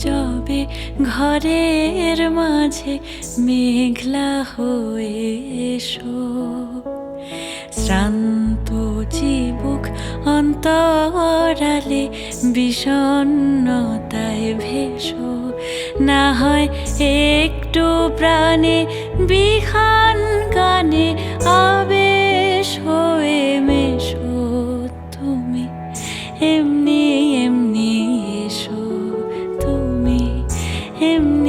যবে ঘরের মাঝে মেঘলা হয়ে এসো। শ্রান্ত চিবুক অন্তরালে বিষণ্ণতায় ভেসো, না হয় একটু প্রাণে বিহান গানে আবেশ হয়ে মেশো। তুমি এমনি এমনি এসো, তুমি এমনি